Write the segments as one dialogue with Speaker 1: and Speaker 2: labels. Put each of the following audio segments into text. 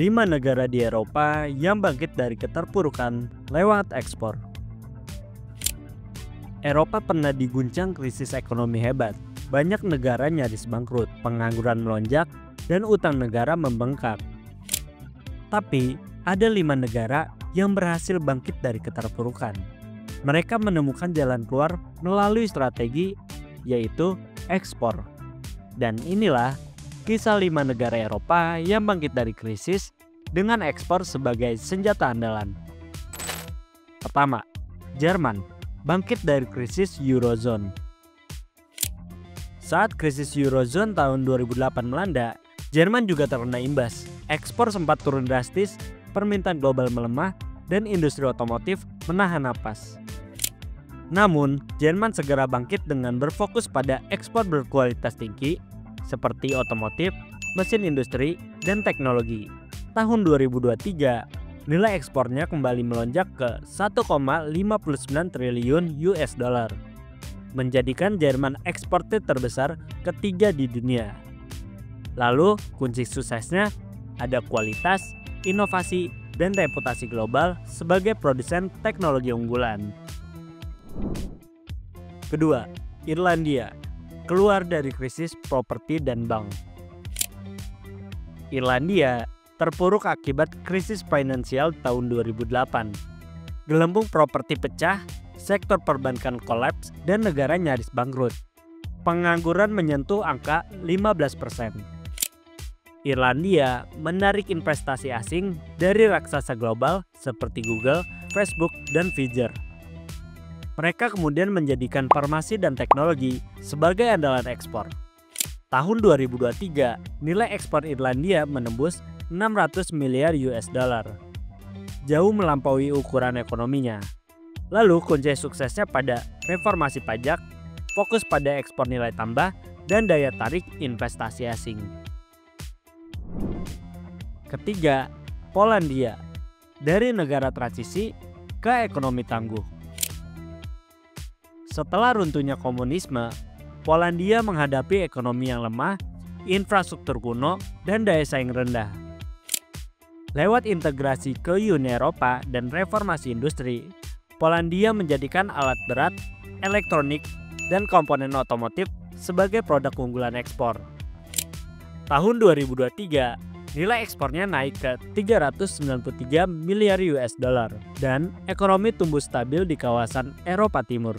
Speaker 1: 5 negara di Eropa yang bangkit dari keterpurukan lewat ekspor. Eropa pernah diguncang krisis ekonomi hebat. Banyak negara nyaris bangkrut, pengangguran melonjak, dan utang negara membengkak. Tapi, ada 5 negara yang berhasil bangkit dari keterpurukan. Mereka menemukan jalan keluar melalui strategi, yaitu ekspor. Dan inilah kisah 5 negara Eropa yang bangkit dari krisis dengan ekspor sebagai senjata andalan. Pertama, Jerman bangkit dari krisis Eurozone. Saat krisis Eurozone tahun 2008 melanda, Jerman juga terkena imbas. Ekspor sempat turun drastis, permintaan global melemah, dan industri otomotif menahan napas. Namun, Jerman segera bangkit dengan berfokus pada ekspor berkualitas tinggi seperti otomotif, mesin industri, dan teknologi. Tahun 2023, nilai ekspornya kembali melonjak ke 1,59 triliun US dollar, menjadikan Jerman eksportir terbesar ketiga di dunia. Lalu, kunci suksesnya ada kualitas, inovasi, dan reputasi global sebagai produsen teknologi unggulan. Kedua, Irlandia keluar dari krisis properti dan bank. Irlandia terpuruk akibat krisis finansial tahun 2008. Gelembung properti pecah, sektor perbankan kolaps, dan negara nyaris bangkrut. Pengangguran menyentuh angka 15%. Irlandia menarik investasi asing dari raksasa global seperti Google, Facebook, dan Pfizer. Mereka kemudian menjadikan farmasi dan teknologi sebagai andalan ekspor. Tahun 2023, nilai ekspor Irlandia menembus 600 miliar US dollar. Jauh melampaui ukuran ekonominya. Lalu kunci suksesnya pada reformasi pajak, fokus pada ekspor nilai tambah, dan daya tarik investasi asing. Ketiga, Polandia. Dari negara transisi ke ekonomi tangguh. Setelah runtuhnya komunisme, Polandia menghadapi ekonomi yang lemah, infrastruktur kuno, dan daya saing rendah. Lewat integrasi ke Uni Eropa dan reformasi industri, Polandia menjadikan alat berat, elektronik, dan komponen otomotif sebagai produk unggulan ekspor. Tahun 2023, nilai ekspornya naik ke 393 miliar US dollar dan ekonomi tumbuh stabil di kawasan Eropa Timur.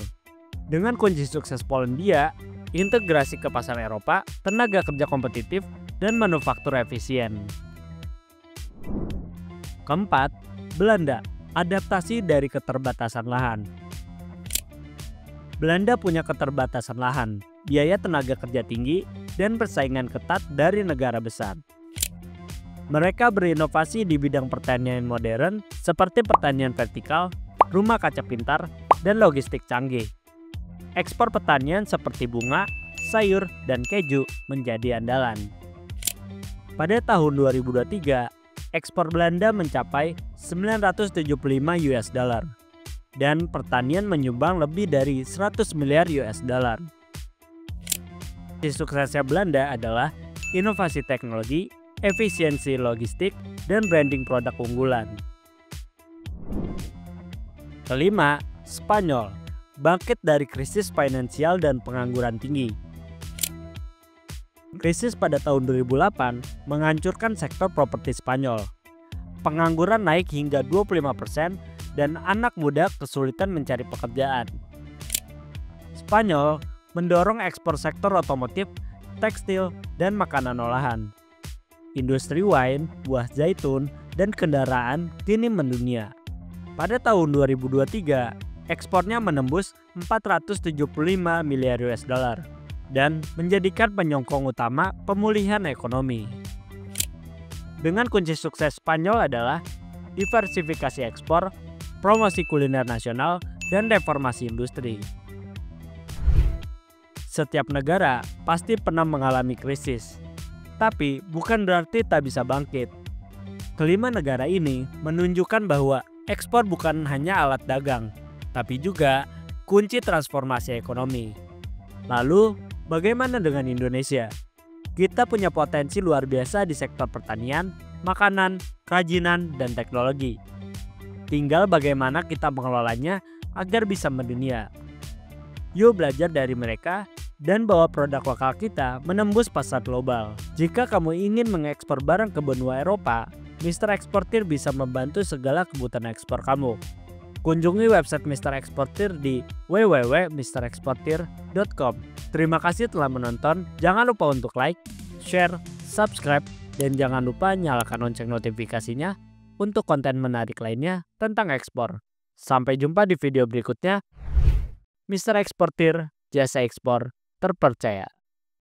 Speaker 1: Dengan kunci sukses Polandia, integrasi ke pasar Eropa, tenaga kerja kompetitif, dan manufaktur efisien. Keempat, Belanda, adaptasi dari keterbatasan lahan. Belanda punya keterbatasan lahan, biaya tenaga kerja tinggi, dan persaingan ketat dari negara besar. Mereka berinovasi di bidang pertanian modern seperti pertanian vertikal, rumah kaca pintar, dan logistik canggih. Ekspor pertanian seperti bunga, sayur, dan keju menjadi andalan. Pada tahun 2023, ekspor Belanda mencapai 975 US dollar dan pertanian menyumbang lebih dari 100 miliar US dollar. Suksesnya Belanda adalah inovasi teknologi, efisiensi logistik, dan branding produk unggulan. Kelima, Spanyol bangkit dari krisis finansial dan pengangguran tinggi. Krisis pada tahun 2008 menghancurkan sektor properti Spanyol. Pengangguran naik hingga 25% dan anak muda kesulitan mencari pekerjaan. Spanyol mendorong ekspor sektor otomotif, tekstil, dan makanan olahan. Industri wine, buah zaitun, dan kendaraan kini mendunia. Pada tahun 2023, ekspornya menembus 475 miliar US dollar dan menjadikan penyokong utama pemulihan ekonomi. Dengan kunci sukses Spanyol adalah diversifikasi ekspor, promosi kuliner nasional, dan reformasi industri. Setiap negara pasti pernah mengalami krisis, tapi bukan berarti tak bisa bangkit. Kelima negara ini menunjukkan bahwa ekspor bukan hanya alat dagang, tapi juga kunci transformasi ekonomi. Lalu, bagaimana dengan Indonesia? Kita punya potensi luar biasa di sektor pertanian, makanan, kerajinan, dan teknologi. Tinggal bagaimana kita mengelolanya agar bisa mendunia. Yuk belajar dari mereka dan bawa produk lokal kita menembus pasar global. Jika kamu ingin mengekspor barang ke benua Eropa, Mr. Eksportir bisa membantu segala kebutuhan ekspor kamu. Kunjungi website Mr. Eksportir di www.mreksportir.com. Terima kasih telah menonton. Jangan lupa untuk like, share, subscribe, dan jangan lupa nyalakan lonceng notifikasinya untuk konten menarik lainnya tentang ekspor. Sampai jumpa di video berikutnya. Mr. Eksportir, jasa ekspor terpercaya.